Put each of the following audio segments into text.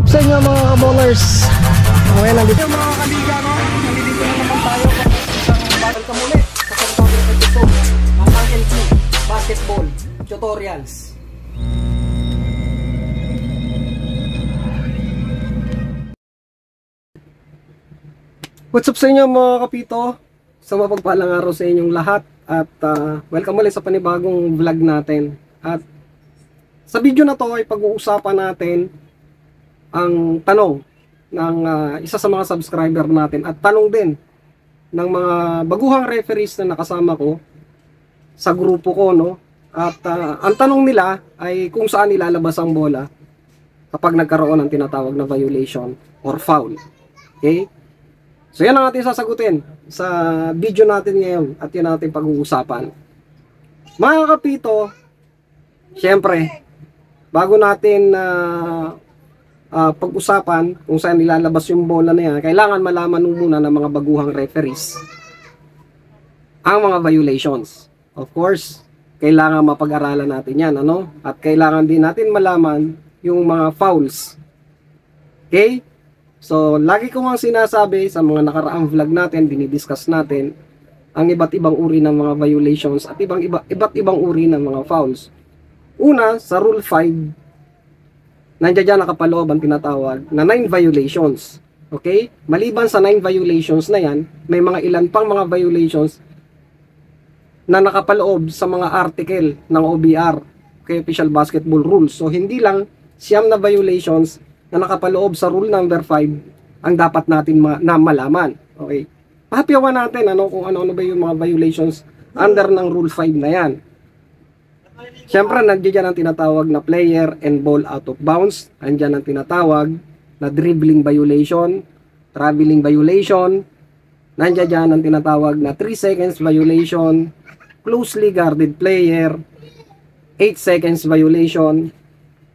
What's up sa inyo mga bowlers? Okay, nandito Mga kaliga, no? Nandito na naman tayo sa isang welcome ulit sa pagtawag episode ng RLG Basketball Tutorials. What's up sa inyo mga kapito? Sa mapagpalang araw sa inyong lahat at welcome ulit sa panibagong vlog natin. At sa video na to ay pag-uusapan natin ang tanong ng isa sa mga subscriber natin at tanong din ng mga baguhang referees na nakasama ko sa grupo ko, no? At ang tanong nila ay kung saan ilalabas ang bola kapag nagkaroon ng tinatawag na violation or foul. Okay? So yan ang ating sasagutin sa video natin ngayon at yan natin pag-uusapan. Mga kapito, syempre, bago natin pag-usapan kung saan ilalabas yung bola na yan, kailangan malaman muna ng mga baguhang referees ang mga violations. Of course, kailangan mapag-aralan natin yan, ano? At kailangan din natin malaman yung mga fouls. Okay? So, lagi ko nga sinasabi sa mga nakaraang vlog natin, dinidiscuss natin ang iba't ibang uri ng mga violations at iba't ibang uri ng mga fouls. Una, sa Rule 5, nandiyan dyan nakapaloob ang tinatawag na 9 violations. Okay? Maliban sa 9 violations na yan, may mga ilan pang mga violations na nakapaloob sa mga article ng OBR, okay, Official Basketball Rules. So, hindi lang siyam na violations na nakapaloob sa Rule number 5 ang dapat natin malaman. Okay? Pahapyawan natin kung ano-ano ba yung mga violations under ng Rule 5 na yan. Siyempre, nandiyan ang tinatawag na player and ball out of bounds. Nandiyan ang tinatawag na dribbling violation, traveling violation. Nandiyan ang tinatawag na 3 seconds violation, closely guarded player, 8 seconds violation,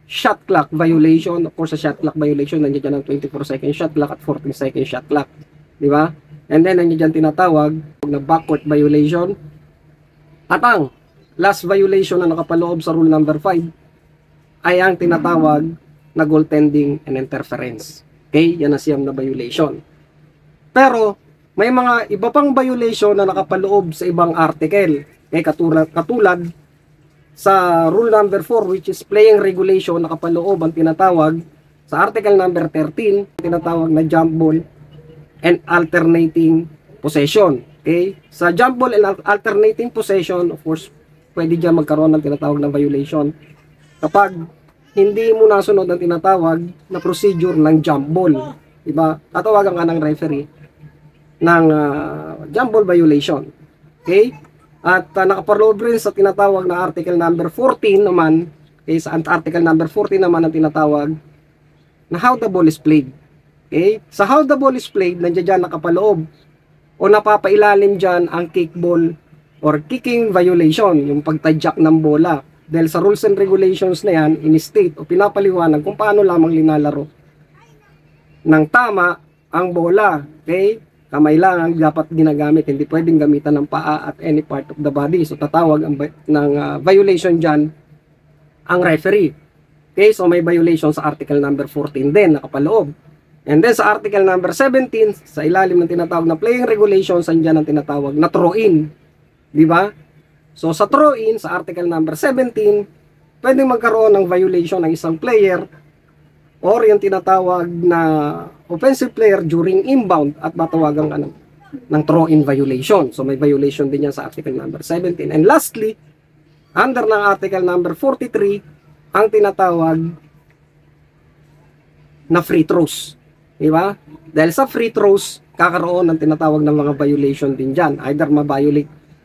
shot clock violation. Of course, sa shot clock violation, nandiyan ang 24 second shot clock at 14 second shot clock. Di ba? And then, nandiyan tinatawag na backcourt violation. At ang last violation na nakapaloob sa Rule number 5 ay ang tinatawag na goaltending and interference. Okay? Yan ang siyam na violation. Pero, may mga iba pang violation na nakapaloob sa ibang article. Okay? Katulad sa Rule number 4, which is playing regulation, nakapaloob ang tinatawag sa article number 13, tinatawag na jump ball and alternating possession. Okay? Sa jump ball and alternating possession, of course, pwede dyan magkaroon ng tinatawag na violation kapag hindi mo nasunod ang tinatawag na procedure ng jump ball. Diba? Tatawagan ka ng referee ng jump ball violation. Okay? At nakapaloob rin sa tinatawag na article number 14 naman, okay, sa article number 14 naman ang tinatawag na how the ball is played. Okay? Sa how the ball is played, nandiyan dyan nakapaloob o napapailalim dyan ang kickball or kicking violation, yung pagtadyak ng bola. Dahil sa rules and regulations na yan, in-state o pinapaliwanag kung paano lamang linalaro ng tama ang bola. Okay? Kamay lang ang dapat ginagamit, hindi pwedeng gamitan ng paa at any part of the body. So tatawag ng violation dyan ang referee. Okay? So may violation sa article number 14 din, nakapaloob. And then sa article number 17, sa ilalim ng tinatawag na playing regulations, andyan ang tinatawag na throw-in. Di ba? So sa throw-in, sa article number 17, pwedeng magkaroon ng violation ng isang player or yung tinatawag na offensive player during inbound at matawagan ka ng throw-in violation. So may violation din yan sa article number 17. And lastly, under ng article number 43, ang tinatawag na free throws. Di ba? Dahil sa free throws, kakaroon ng tinatawag ng mga violation din dyan. Either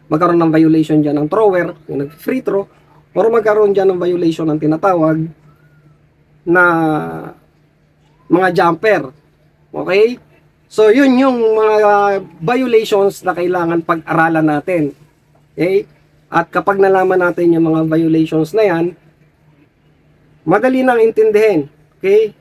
magkaroon ng violation dyan ng thrower, yung nag-free throw, or magkaroon dyan ng violation ng tinatawag na mga jumper. Okay? So, yun yung mga violations na kailangan pag-aralan natin. Okay? At kapag nalaman natin yung mga violations na yan, madali nang intindihin. Okay?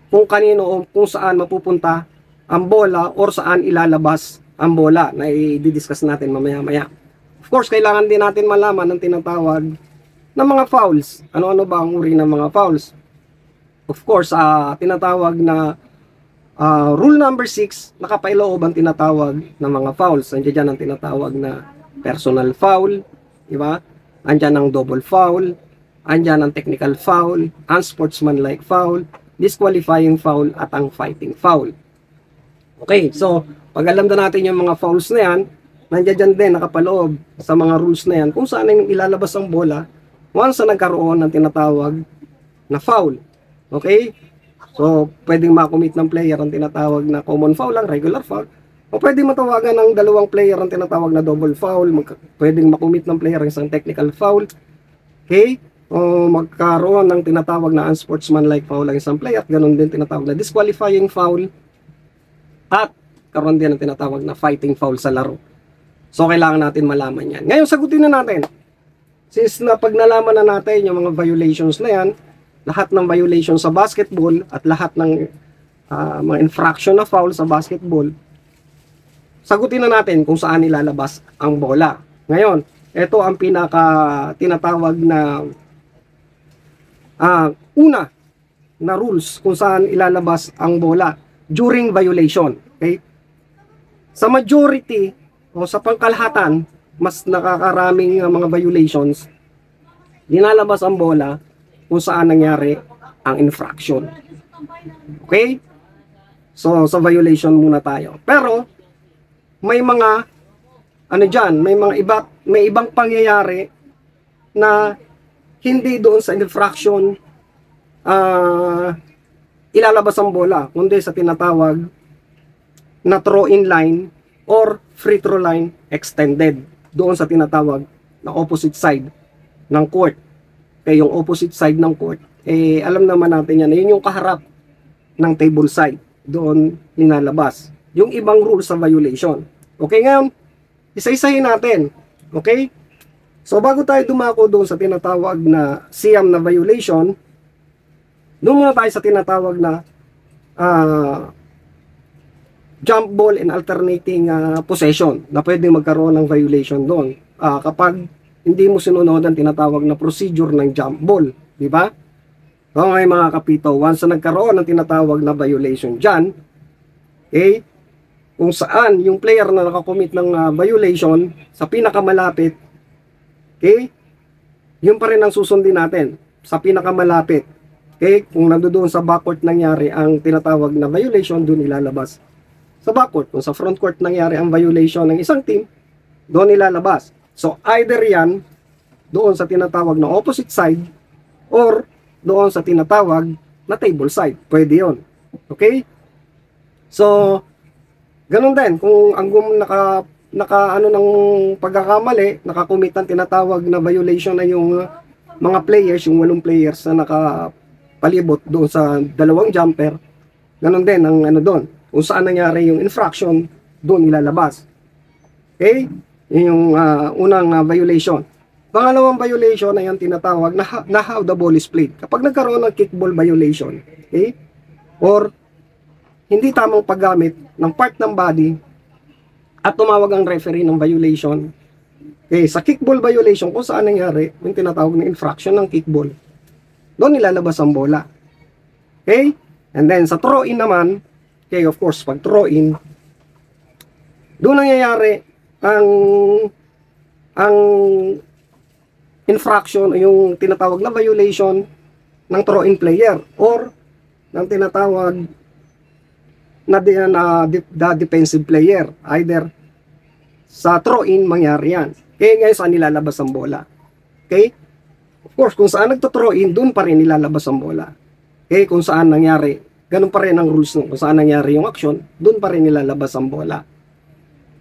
Kung kanino o kung saan mapupunta ang bola or saan ilalabas ang bola na i-discuss natin mamaya-maya. Of course, kailangan din natin malaman ang tinatawag ng mga fouls. Ano-ano ba ang uri ng mga fouls? of course, tinatawag na rule number 6, nakapailoob ang tinatawag na mga fouls. Andiyan dyan ang tinatawag na personal foul, di ba? Andiyan ang double foul, andyan ang technical foul, unsportsmanlike foul, disqualifying foul, at ang fighting foul. Okay, so pag alam na natin yung mga fouls na yan, nandiyan dyan din nakapaloob sa mga rules na yan kung saan yung ilalabas ang bola once na nagkaroon ng tinatawag na foul. Okay? So, pwedeng makomit ng player ang tinatawag na common foul lang, regular foul. O pwedeng matawagan ng dalawang player ang tinatawag na double foul. Pwedeng makomit ng player ang isang technical foul. Okay? O magkaroon ng tinatawag na unsportsmanlike foul ang isang player. At ganun din tinatawag na disqualifying foul. At karoon din ang tinatawag na fighting foul sa laro. So, kailangan natin malaman yan. Ngayon, sagutin na natin. Since na pag nalaman na natin yung mga violations na yan, lahat ng violations sa basketball at lahat ng mga infraction na foul sa basketball, sagutin na natin kung saan ilalabas ang bola. Ngayon, ito ang pinaka tinatawag na una na rules kung saan ilalabas ang bola during violation. Okay? Sa majority o sa pangkalahatan, mas nakakaraming mga violations, dinalabas ang bola kung saan nangyari ang infraction. Okay? So, sa violation muna tayo. Pero, may mga, may ibang pangyayari na hindi doon sa infraction ilalabas ang bola, kundi sa tinatawag na throw-in line or free throw line extended, doon sa tinatawag na opposite side ng court. Kaya yung opposite side ng court, alam naman natin yan, yun yung kaharap ng table side, doon linalabas yung ibang rules sa violation. Okay, ngayon, isa-isahin natin. Okay? So, bago tayo dumako doon sa tinatawag na siyam na violation, doon muna tayo sa tinatawag na jump ball and alternating possession na pwedeng magkaroon ng violation doon. Kapag hindi mo sinunod ang tinatawag na procedure ng jump ball, di ba? So, ngayon mga kapito, once na nagkaroon ng tinatawag na violation dyan, okay, kung saan yung player na nakakommit ng violation sa pinakamalapit, okay, yun pa rin ang susundin natin sa pinakamalapit. Okay, kung nandoon sa backcourt nangyari ang tinatawag na violation, doon ilalabas sa backcourt. Kung sa frontcourt nangyari ang violation ng isang team, doon ilalabas. So, either yan, doon sa tinatawag na opposite side, or doon sa tinatawag na table side. Pwede yun. Okay? So, ganun din. Kung ang ng pagkakamali, nakakumit ng tinatawag na violation na yung mga players, yung 8 players na nakapalibot doon sa dalawang jumper, ganun din ang doon. Kung saan nangyari yung infraction, doon ilalabas. Okay? Yun yung unang violation. Pangalawang violation ay ang tinatawag na how the ball is played. Kapag nagkaroon ng kickball violation, okay? Or hindi tamang paggamit ng part ng body at tumawag ang referee ng violation, okay, sa kickball violation, kung saan nangyari yung tinatawag na infraction ng kickball, doon ilalabas ang bola. Okay? And then sa throw-in naman, okay, of course, pag throw-in, doon nangyayari ang infraction o yung tinatawag na violation ng throw-in player or ng tinatawag na the defensive player. Either sa throw-in mangyari yan. Okay, ngayon saan nilalabas ang bola? Okay? Of course, kung saan nagto-throw-in, doon pa rin nilalabas ang bola. Okay, kung saan nangyari, ganun pa rin ang rules nung kung saan nangyari yung action, doon pa rin nilalabas ang bola.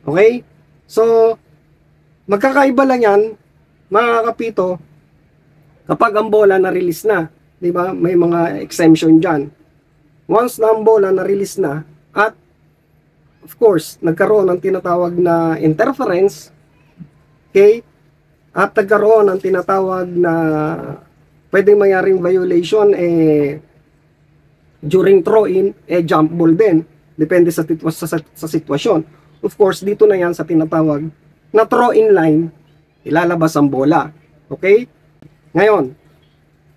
Okay? So, magkakaiba lang yan, mga kapito, kapag ang bola na-release na, di ba? May mga exemption dyan. Once na ang bola na-release na, at of course, nagkaroon ng tinatawag na interference, okay? At nagkaroon ng tinatawag na pwedeng mangyaring violation, during throw-in, jump ball din. Depende sa sitwasyon. Of course, dito na yan sa tinatawag na throw-in line, ilalabas ang bola. Okay? Ngayon,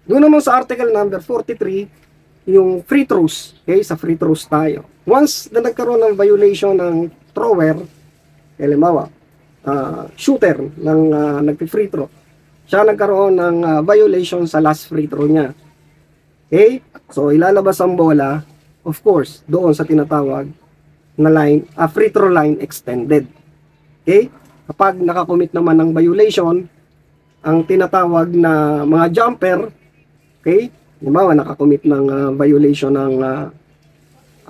doon naman sa article number 43, yung free throws. Okay, sa free throws tayo. Once na nagkaroon ng violation ng thrower, halimbawa, shooter ng nagpi-free throw, siya nagkaroon ng violation sa last free throw niya. Okay? So, ilalabas ang bola, of course, doon sa tinatawag na line, free throw line extended. Okay? Kapag nakakommit naman ng violation, ang tinatawag na mga jumper, okay? Halimbawa, nakakommit ng violation ng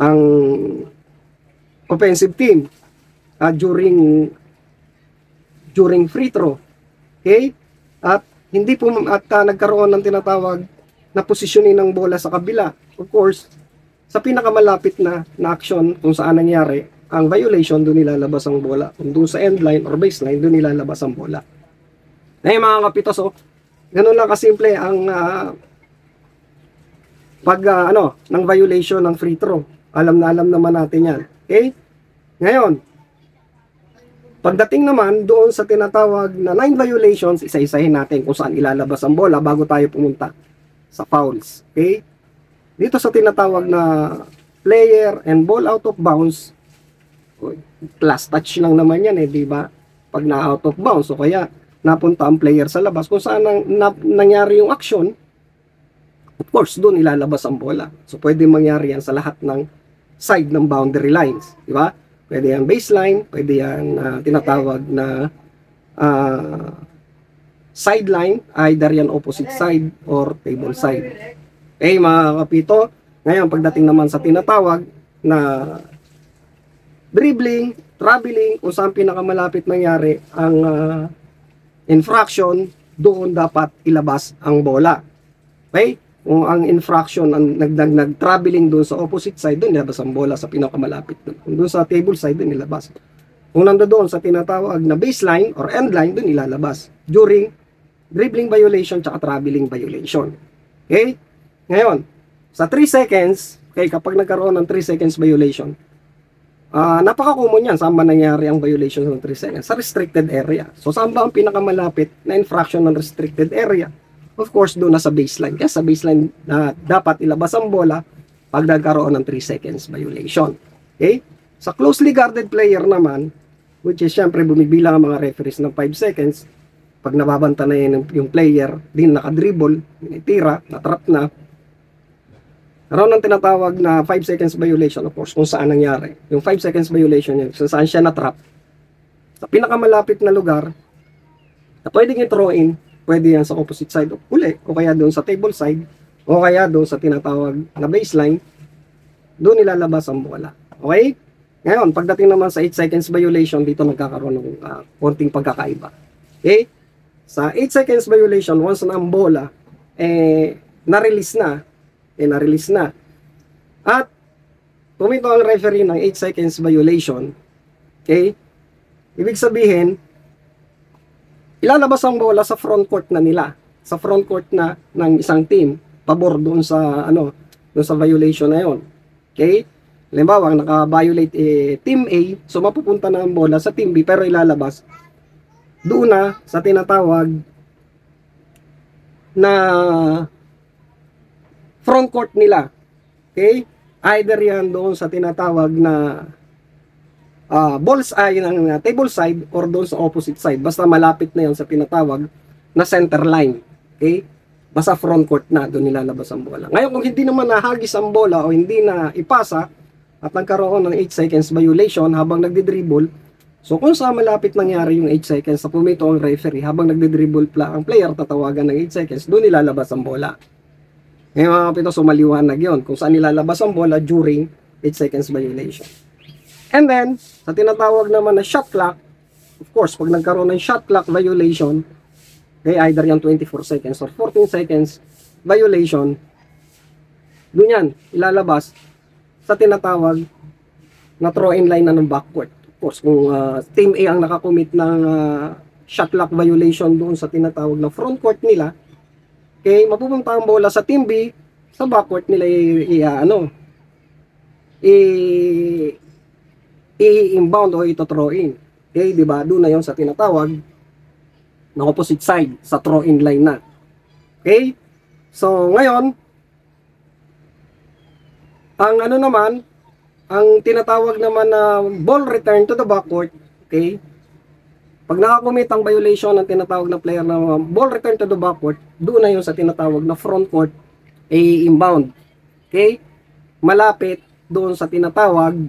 ang offensive team during free throw. Okay? At hindi po nagkaroon ng tinatawag na positioning ng bola sa kabila. Of course, sa pinakamalapit na action kung saan nangyari ang violation, doon nilalabas ang bola. Kung doon sa end line or baseline, doon nilalabas ang bola. Ngayon mga kapito, so, ganun lang kasimple ang ng violation ng free throw. Alam naman natin yan. Okay? Ngayon, pagdating naman doon sa tinatawag na 9 violations, isa-isahin natin kung saan ilalabas ang bola bago tayo pumunta sa fouls. Okay? Dito sa tinatawag na player and ball out of bounds, last touch lang naman yan di ba? Pag na-out of bounds, so kaya napunta ang player sa labas, kung saan nangyari yung action, of course, doon ilalabas ang bola. So, pwede mangyari yan sa lahat ng side ng boundary lines. Di ba? Pwede yan baseline, pwede yan tinatawag na sideline, either yan opposite side or table side. Okay, mga kapito, ngayon, pagdating naman sa tinatawag na dribbling, traveling, kung saan pinakamalapit nangyari ang infraction, doon dapat ilabas ang bola. Okay? Kung ang infraction ang nag-traveling doon sa opposite side, doon ilabas ang bola sa pinakamalapit doon. Kung doon sa table side, doon ilabas. Kung nandoon sa tinatawag na baseline or end line, doon ilalabas. During dribbling violation tsaka traveling violation. Okay? Ngayon, sa 3 seconds, okay, kapag nagkaroon ng 3 seconds violation, napaka-common yan. Saan ba nangyari ang violation ng 3 seconds? Sa restricted area. So, saan ba ang pinakamalapit na infraction ng restricted area? Of course, doon na sa baseline. Kaya sa baseline, dapat ilabas ang bola pag nagkaroon ng 3 seconds violation. Okay? Sa closely guarded player naman, which is syempre bumibilang ang mga referees ng 5 seconds, pag nababanta na yung player, din nakadribble, tira, natrap na, naroon ng tinatawag na 5 seconds violation, of course, kung saan nangyari. Yung 5 seconds violation yun, kung saan siya natrap. Sa pinakamalapit na lugar, na pwedeng i-throw in, pwede yan sa opposite side uli, o kaya doon sa table side, o kaya doon sa tinatawag na baseline, doon ilalabas ang bola. Okay? Ngayon, pagdating naman sa 8 seconds violation, dito nagkakaroon ng konting pagkakaiba. Okay? Sa 8 seconds violation, once na ang bola, na-release na. At, pumito ang referee ng 8 seconds violation. Okay? Ibig sabihin, ilalabas ang bola sa front court na nila. Sa front court na ng isang team, pabor doon sa, doon sa violation na yon. Okay? Halimbawa, naka-violate team A, so mapupunta na ang bola sa team B, pero ilalabas doon na sa tinatawag na front court nila. Okay? Either yan doon sa tinatawag na bullseye ng table side or doon sa opposite side. Basta malapit na yan sa tinatawag na center line. Okay? Basta front court na, doon nilalabas ang bola. Ngayon, kung hindi naman nahagis ang bola o hindi na ipasa at nagkaroon ng 8 seconds violation habang nagdi-dribble, so kung saan malapit nangyari yung 8 seconds, sa pumito ang referee, habang nagdi-dribble ang player, tatawagan ng 8 seconds, doon nilalabas ang bola. Ngayon mga kapito, so maliwanag yun kung saan nilalabas ang bola during 8 seconds violation. And then, sa tinatawag naman na shot clock, of course, pag nagkaroon ng shot clock violation, okay, either yung 24 seconds or 14 seconds violation, doon yan, ilalabas sa tinatawag na throw-in line na ng backcourt. Of course, kung team A ang nakakommit ng shot clock violation doon sa tinatawag na front court nila, okay, mapupunta ang bola sa team B, sa backcourt nila i-inbound o ito-throw in. Okay, di ba? Doon na yon sa tinatawag na opposite side, sa throw-in line na. Okay? So, ngayon, Ang ano naman, ang tinatawag naman na ball return to the backcourt, okay? Pag nakakumit ang violation ng tinatawag na player na ball return to the backcourt, doon na yun sa tinatawag na front court, inbound. Okay? Malapit doon sa tinatawag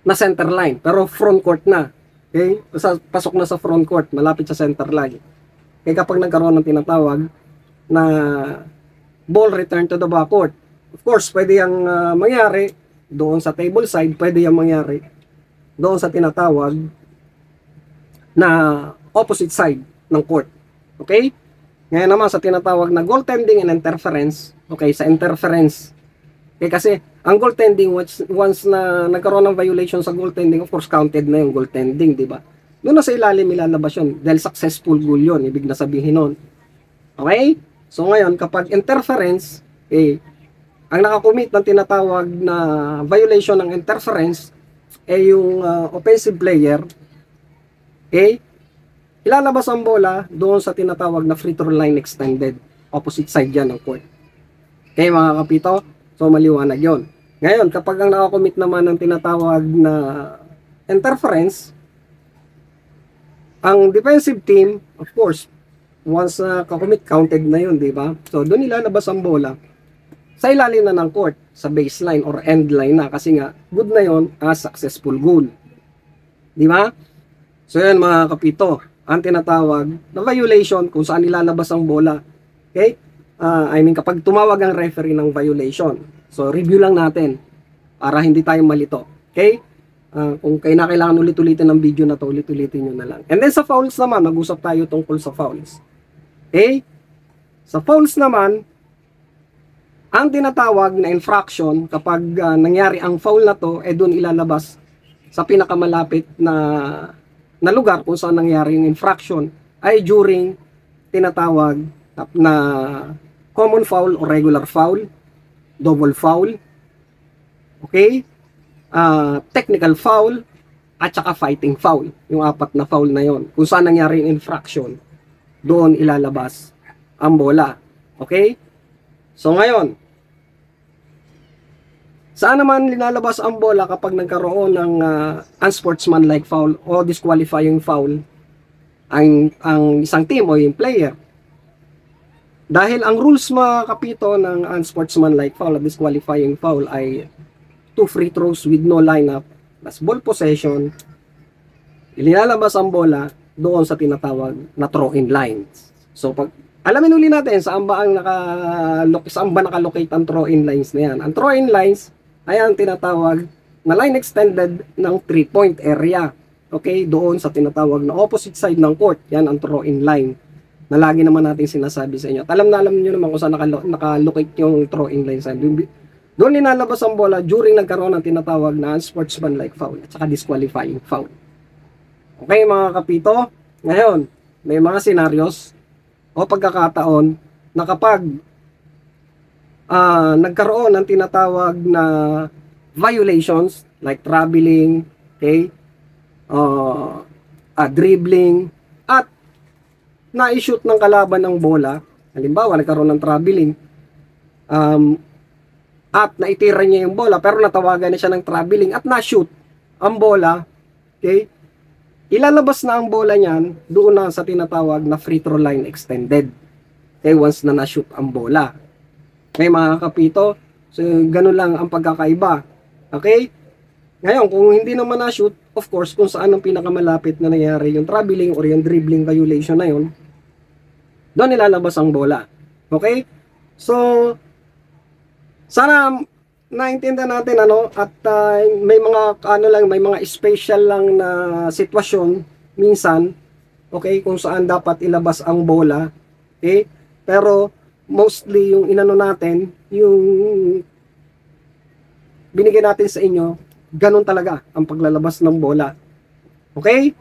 na center line, pero front court na. Okay? Pasok na sa front court, malapit sa center line. Kaya kapag nagkaroon ng tinatawag na ball return to the backcourt, of course, pwede yung mangyari doon sa table side, pwede yung mangyari doon sa tinatawag na opposite side ng court. Okay? Ngayon naman sa tinatawag na goaltending and interference. Okay, sa interference. Okay, kasi ang goaltending, once na nagkaroon ng violation sa goaltending, of course, counted na yung goaltending, di ba? Doon na sa ilalim ilalabas yun. Dahil successful goal yun, ibig na sabihin nun. Okay? So ngayon, kapag interference, ang nakakumit ng tinatawag na violation ng interference, yung offensive player, ilalabas ang bola doon sa tinatawag na free throw line extended. Opposite side yan ng court. Okay, mga kapito? So, maliwanag yon. Ngayon, kapag ang nakakomit naman ng tinatawag na interference, ang defensive team, of course, once kakomit, counted na yun, di ba? So, doon ilalabas ang bola sa ilalim na ng court, sa baseline or end line na, kasi nga, good na yon as successful goal. Di ba? So yan mga kapito, ang tinatawag na violation kung saan nilalabas ang bola. Okay? Kapag tumawag ang referee ng violation. So review lang natin para hindi tayo malito. Okay? Kung kailangan ulit-ulitin ng video na to, ulit-ulitin nyo na lang. And then sa fouls naman, mag-usap tayo tungkol sa fouls. Okay? Sa fouls naman, ang tinatawag na infraction, kapag nangyari ang foul na to, doon ilalabas sa pinakamalapit na lugar kung saan nangyari yung infraction ay during tinatawag na common foul o regular foul, double foul, okay, technical foul, at saka fighting foul. Yung apat na foul na yon. Kung saan nangyari yung infraction, doon ilalabas ang bola. Okay? So ngayon, saan naman linalabas ang bola kapag nagkaroon ng unsportsmanlike foul o disqualifying foul ang isang team o yung player? Dahil ang rules mga kapito ng unsportsmanlike foul at disqualifying foul ay 2 free throws with no lineup plus ball possession, linalabas ang bola doon sa tinatawag na throw-in lines. So pag alamin uli natin saan ba nakalocate ang throw-in lines na yan. Ang throw-in lines ay ang tinatawag na line extended ng 3-point area. Okay, doon sa tinatawag na opposite side ng court. Yan ang throw-in line na lagi naman natin sinasabi sa inyo. At alam nyo naman kung saan nakalocate yung throw-in line. Doon linalabas ang bola during nagkaroon ng tinatawag na unsportsmanlike foul at saka disqualifying foul. Okay mga kapito, ngayon may mga scenarios o pagkakataon na kapag nagkaroon ng tinatawag na violations like traveling, okay, dribbling, at na-shoot ng kalaban ng bola. Halimbawa, nagkaroon ng traveling, at naitira niya yung bola, pero natawagan na siya ng traveling at na-shoot ang bola, okay, ilalabas na ang bola niyan doon na sa tinatawag na free throw line extended. Okay, once na na-shoot ang bola. Okay, mga kapito, so ganun lang ang pagkakaiba. Okay? Ngayon, kung hindi naman na-shoot, of course, kung saan ang pinakamalapit na nangyari yung traveling or yung dribbling violation na yun, doon ilalabas ang bola. Okay? So, sana naintindihan natin at may mga special lang na sitwasyon minsan, okay, kung saan dapat ilabas ang bola. Okay? Pero mostly yung inano natin, yung binigay natin sa inyo, ganun talaga ang paglalabas ng bola. Okay?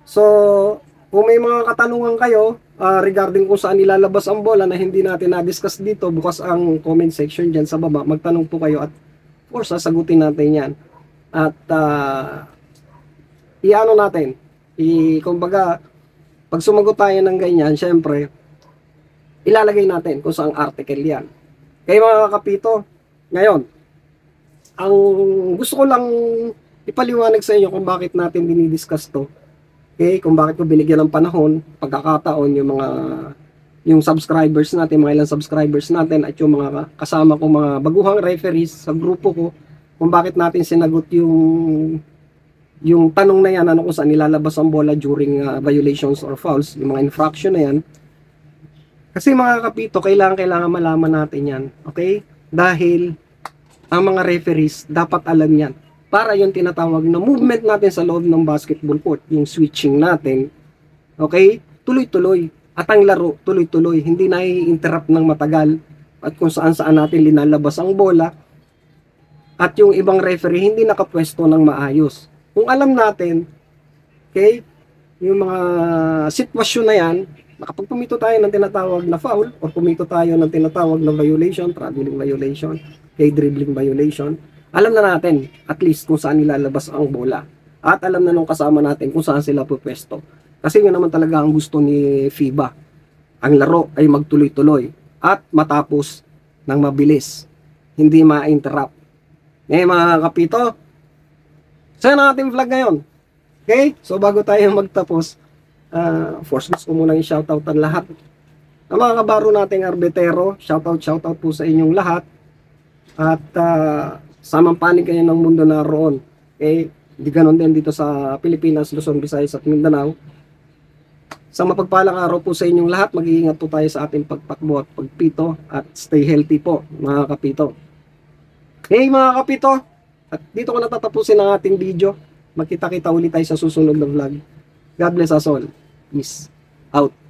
So, kung may mga katanungan kayo regarding kung saan ilalabas ang bola na hindi natin na-discuss dito, bukas ang comment section dyan sa baba, magtanong po kayo at of course, sasagutin natin yan. At iano natin, kumbaga, pag sumagot tayo ng ganyan, syempre, ilalagay natin kung saan article yan. Kaya mga kapito, ngayon, ang gusto ko lang ipaliwanag sa inyo kung bakit natin dinidiscuss to. Okay, kung bakit ko binigyan ng panahon, pagkakataon yung subscribers natin, mga ilang subscribers natin at yung mga kasama ko mga baguhang referees sa grupo ko, kung bakit natin sinagot yung tanong na yan, ano kung saan nilalabas ang bola during violations or fouls, yung mga infraction na yan. Kasi mga kapito, kailangan malaman natin yan. Okay? Dahil ang mga referees dapat alam yan. Para yung tinatawag na movement natin sa loob ng basketball court, yung switching natin, okay? Tuloy-tuloy. At ang laro, tuloy-tuloy. Hindi na i-interrupt ng matagal. At kung saan-saan natin linalabas ang bola. At yung ibang referee, hindi nakapwesto ng maayos. Kung alam natin, okay, yung mga sitwasyon na yan, kapag pumito tayo ng tinatawag na foul, or pumito tayo ng tinatawag na violation, traveling violation, okay, dribbling violation, alam na natin at least kung saan nilalabas ang bola. At alam na nung kasama natin kung saan sila pupwesto. Kasi yun naman talaga ang gusto ni FIBA. Ang laro ay magtuloy-tuloy at matapos ng mabilis. Hindi ma-interrupt. Mga kapito, saan ang ating vlog ngayon? Okay? So bago tayo magtapos, first gusto ko muna yung shoutout ang lahat. Ang mga kabaro nating arbitero, shoutout po sa inyong lahat. At samang panig kayo ng mundo na roon. Okay? Hindi ganon din dito sa Pilipinas, Luzon, Visayas at Mindanao. Sa mapagpalang araw po sa inyong lahat, mag-iingat po tayo sa ating pagpakbo at pagpito at stay healthy po, mga kapito. Hey mga kapito, at dito ko natatapusin ang ating video. Magkita-kita ulit tayo sa susunod na vlog. God bless us all. Peace out.